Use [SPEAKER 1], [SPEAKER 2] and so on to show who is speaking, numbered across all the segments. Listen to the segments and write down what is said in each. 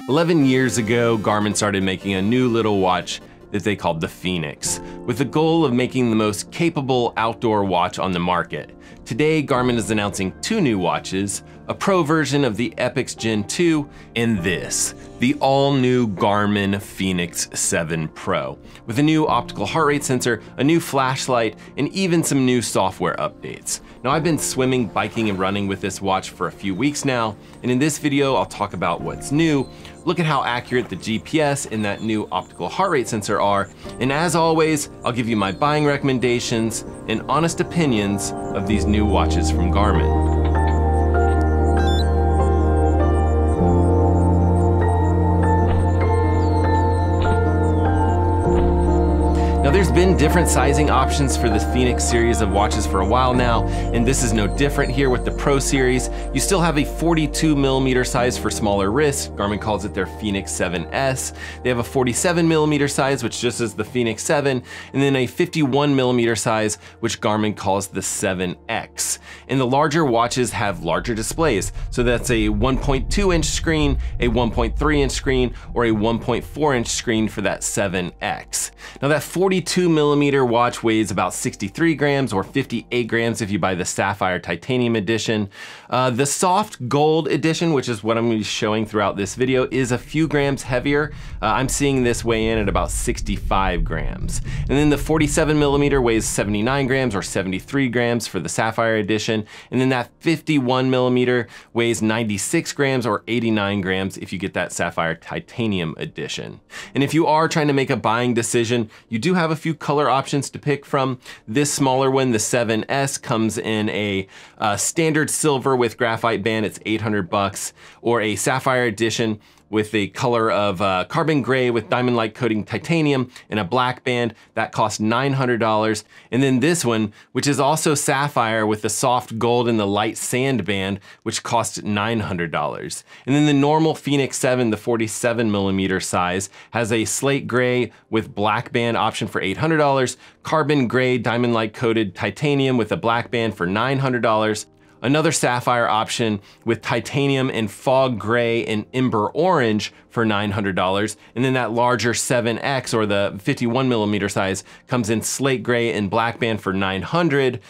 [SPEAKER 1] 11 years ago, Garmin started making a new little watch that they called the Fenix, with the goal of making the most capable outdoor watch on the market. Today, Garmin is announcing two new watches, a pro version of the Epix Gen 2, and this, the all-new Garmin Fenix 7 Pro, with a new optical heart rate sensor, a new flashlight, and even some new software updates. Now, I've been swimming, biking, and running with this watch for a few weeks now, and in this video, I'll talk about what's new, look at how accurate the GPS and that new optical heart rate sensor are, and as always, I'll give you my buying recommendations and honest opinions of these new watches from Garmin. Now, there's been different sizing options for the Fenix series of watches for a while now, and this is no different here with the Pro series. You still have a 42mm size for smaller wrists. Garmin calls it their Fenix 7S. They have a 47mm size, which just is the Fenix 7, and then a 51mm size, which Garmin calls the 7X. And the larger watches have larger displays. So that's a 1.2-inch screen, a 1.3-inch screen, or a 1.4-inch screen for that 7X. Now, that 42mm watch weighs about 63 grams or 58 grams if you buy the Sapphire Titanium edition. The soft gold edition, which is what I'm going to be showing throughout this video, is a few grams heavier. I'm seeing this weigh in at about 65 grams. And then the 47mm weighs 79 grams or 73 grams for the Sapphire edition. And then that 51mm weighs 96 grams or 89 grams if you get that Sapphire Titanium edition. And if you are trying to make a buying decision, you do have a few color options to pick from. This smaller one, the 7S, comes in a standard silver with graphite band, it's $800, or a Sapphire edition with a color of carbon gray with diamond light coating titanium and a black band, that costs $900. And then this one, which is also Sapphire with the soft gold and the light sand band, which costs $900. And then the normal Fenix 7, the 47mm size, has a slate gray with black band option for $800, carbon gray diamond light coated titanium with a black band for $900, another Sapphire option with titanium and fog gray and ember orange for $900. And then that larger 7X, or the 51mm size, comes in slate gray and black band for $900.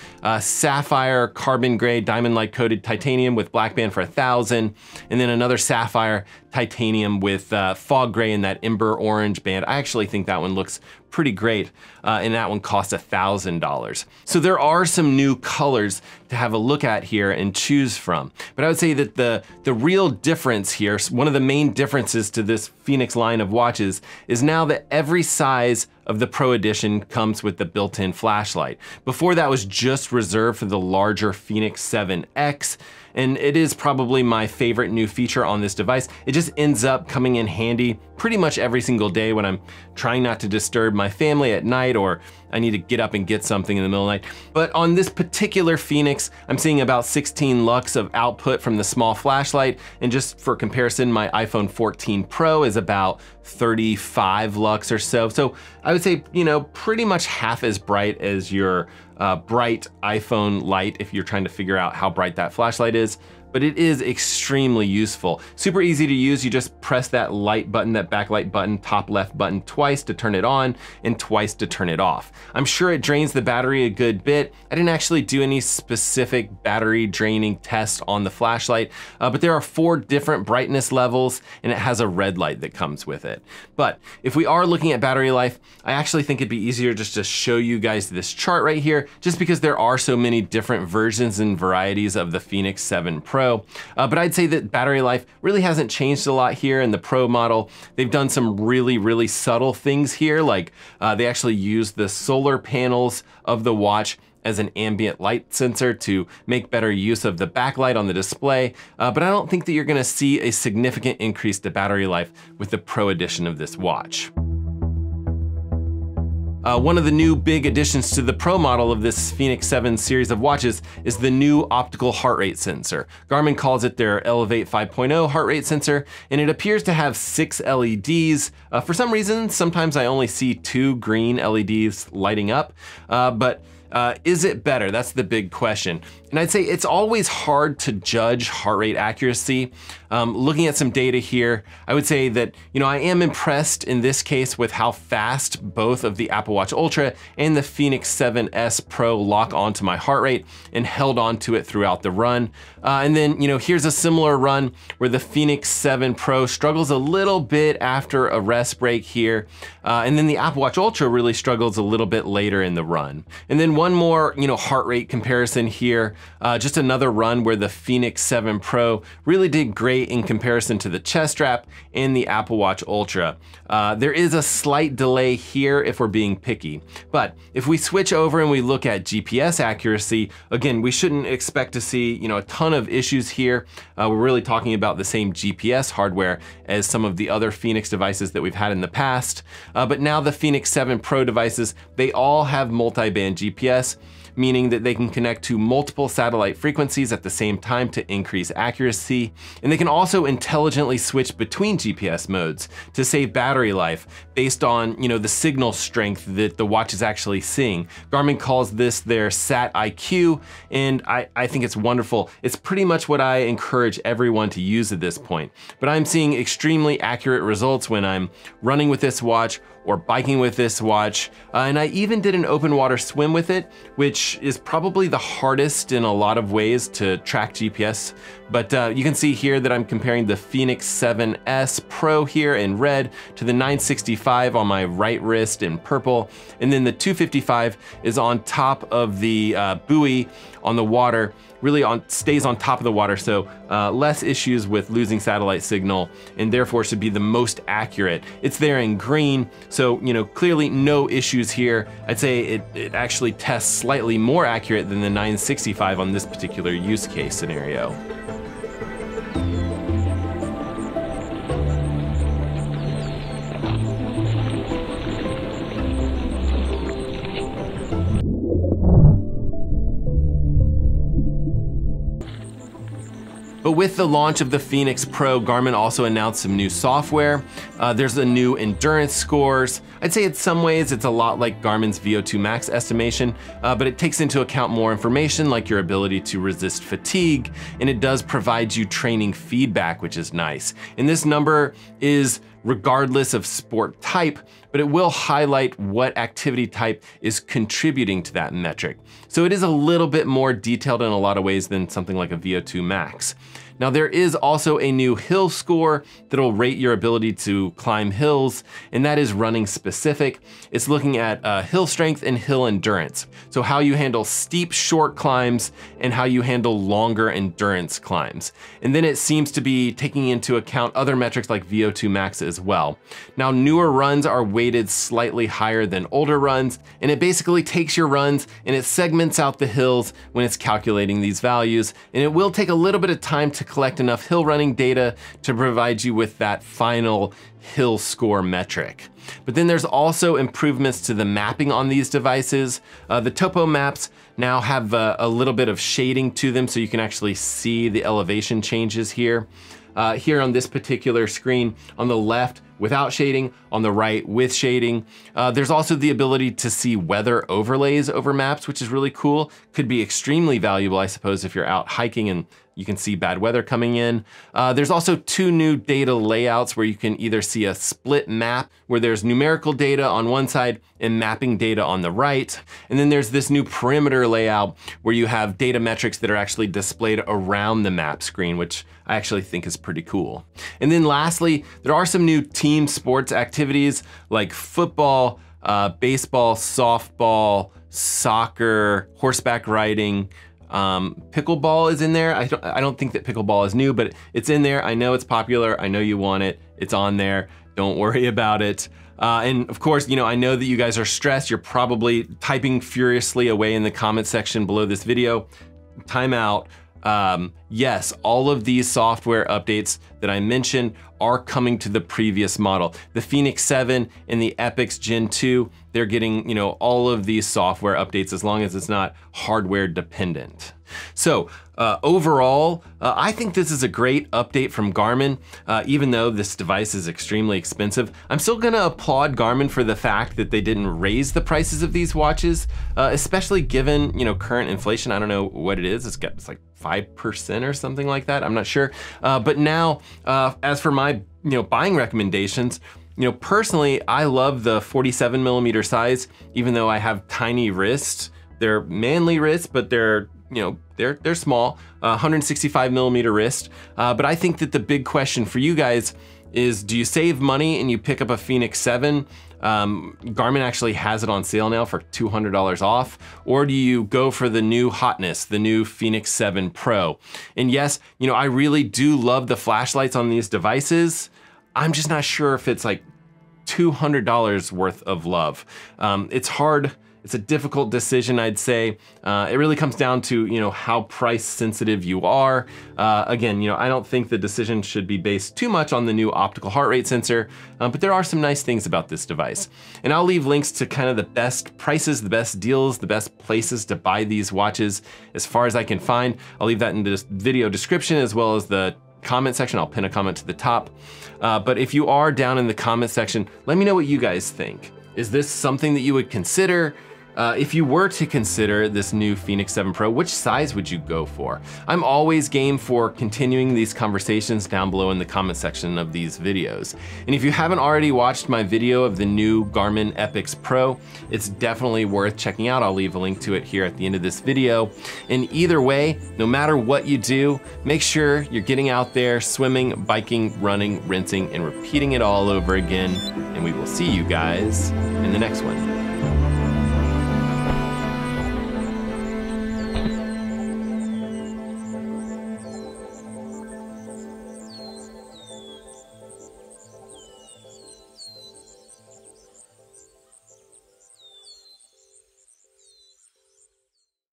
[SPEAKER 1] Sapphire carbon gray diamond light coated titanium with black band for $1,000. And then another Sapphire titanium with fog gray and that ember orange band. I actually think that one looks pretty great, and that one costs $1,000. So there are some new colors to have a look at here and choose from. But I would say that the real difference here, one of the main differences to this Fenix line of watches, is now that every size of the Pro Edition comes with the built-in flashlight. Before, that was just reserved for the larger Fenix 7X, and it is probably my favorite new feature on this device. It just ends up coming in handy pretty much every single day when I'm trying not to disturb my family at night, or I need to get up and get something in the middle of the night. But on this particular Fenix, I'm seeing about 16 lux of output from the small flashlight, and just for comparison, my iPhone 14 Pro is about 35 lux or so. So I would say, you know, pretty much half as bright as your bright iPhone light if you're trying to figure out how bright that flashlight is. But it is extremely useful. Super easy to use. You just press that light button, that backlight button, top left button twice to turn it on and twice to turn it off. I'm sure it drains the battery a good bit. I didn't actually do any specific battery draining test on the flashlight, but there are 4 different brightness levels, and it has a red light that comes with it. But if we are looking at battery life, I actually think it'd be easier just to show you guys this chart right here, just because there are so many different versions and varieties of the Fenix 7 Pro. But I'd say that battery life really hasn't changed a lot here in the Pro model. They've done some really subtle things here, like they actually use the solar panels of the watch as an ambient light sensor to make better use of the backlight on the display. But I don't think that you're gonna see a significant increase to battery life with the Pro edition of this watch. One of the new big additions to the Pro model of this Fenix 7 series of watches is the new optical heart rate sensor. Garmin calls it their Elevate 5.0 heart rate sensor, and it appears to have 6 LEDs. For some reason, sometimes I only see 2 green LEDs lighting up, but is it better? That's the big question. And I'd say it's always hard to judge heart rate accuracy. Looking at some data here, I would say that, I am impressed in this case with how fast both of the Apple Watch Ultra and the Fenix 7S Pro lock onto my heart rate and held onto it throughout the run. And then, here's a similar run where the Fenix 7 Pro struggles a little bit after a rest break here. And then the Apple Watch Ultra really struggles a little bit later in the run. And then one more, heart rate comparison here. Just another run where the Fenix 7 Pro really did great in comparison to the chest strap and the Apple Watch Ultra. There is a slight delay here if we're being picky. But if we switch over and we look at GPS accuracy, again, we shouldn't expect to see, a ton of issues here. We're really talking about the same GPS hardware as some of the other Fenix devices that we've had in the past. But now the Fenix 7 Pro devices, they all have multi-band GPS, meaning that they can connect to multiple satellite frequencies at the same time to increase accuracy. And they can also intelligently switch between GPS modes to save battery life based on, the signal strength that the watch is actually seeing. Garmin calls this their Sat IQ, and I think it's wonderful. It's pretty much what I encourage everyone to use at this point. But I'm seeing extremely accurate results when I'm running with this watch or biking with this watch. And I even did an open water swim with it, which is probably the hardest in a lot of ways to track GPS. But you can see here that I'm comparing the Fenix 7S Pro here in red to the 965 on my right wrist in purple. And then the 255 is on top of the buoy on the water, really stays on top of the water, so less issues with losing satellite signal, and therefore should be the most accurate. It's there in green, so clearly no issues here. I'd say it actually tests slightly more accurate than the 965 on this particular use case scenario. But with the launch of the Fenix Pro, Garmin also announced some new software. There's a new endurance scores. I'd say in some ways it's a lot like Garmin's VO2 max estimation, but it takes into account more information like your ability to resist fatigue, and it does provide you training feedback, which is nice. And this number is regardless of sport type, but it will highlight what activity type is contributing to that metric. So it is a little bit more detailed in a lot of ways than something like a VO2 max. Now there is also a new hill score that'll rate your ability to climb hills, and that is running specific. It's looking at hill strength and hill endurance. So how you handle steep, short climbs and how you handle longer endurance climbs. And then it seems to be taking into account other metrics like VO2 max as well. Now newer runs are weighted slightly higher than older runs, and it basically takes your runs and it segments out the hills when it's calculating these values. And it will take a little bit of time to collect enough hill running data to provide you with that final hill score metric. But then there's also improvements to the mapping on these devices. The topo maps now have a little bit of shading to them, so you can actually see the elevation changes here. Here on this particular screen, on the left, without shading, on the right with shading. There's also the ability to see weather overlays over maps, which is really cool. Could be extremely valuable, I suppose, if you're out hiking and you can see bad weather coming in. There's also two new data layouts where you can either see a split map where there's numerical data on one side and mapping data on the right. And then there's this new perimeter layout where you have data metrics that are actually displayed around the map screen, which I actually think is pretty cool. And then lastly, there are some new team sports activities like football, baseball, softball, soccer, horseback riding. Pickleball is in there. I don't think that pickleball is new, but it's in there. I know it's popular. I know you want it. It's on there. Don't worry about it. And of course, I know that you guys are stressed. You're probably typing furiously away in the comment section below this video. Time out. Yes, all of these software updates that I mentioned are coming to the previous model. The Fenix 7 and the Epix Gen 2, they're getting, all of these software updates as long as it's not hardware dependent. So overall, I think this is a great update from Garmin. Even though this device is extremely expensive, I'm still gonna applaud Garmin for the fact that they didn't raise the prices of these watches, especially given, current inflation. I don't know what it is. It's like 5% or something like that. I'm not sure. But now, as for my buying recommendations, personally, I love the 47mm size, even though I have tiny wrists. They're manly wrists, but they're small, 165mm wrist. But I think that the big question for you guys is, do you save money and you pick up a Fenix 7? Garmin actually has it on sale now for $200 off. Or do you go for the new hotness, the new Fenix 7 Pro? And yes, I really do love the flashlights on these devices. I'm just not sure if it's like $200 worth of love. It's hard. It's a difficult decision, I'd say. It really comes down to, how price sensitive you are. Again, I don't think the decision should be based too much on the new optical heart rate sensor, but there are some nice things about this device. And I'll leave links to kind of the best prices, the best deals, the best places to buy these watches as far as I can find. I'll leave that in the video description as well as the comment section. I'll pin a comment to the top. But if you are down in the comment section, let me know what you guys think. Is this something that you would consider? If you were to consider this new Fenix 7 Pro, which size would you go for? I'm always game for continuing these conversations down below in the comment section of these videos. And if you haven't already watched my video of the new Garmin Epix Pro, it's definitely worth checking out. I'll leave a link to it here at the end of this video. And either way, no matter what you do, make sure you're getting out there, swimming, biking, running, rinsing, and repeating it all over again. And we will see you guys in the next one.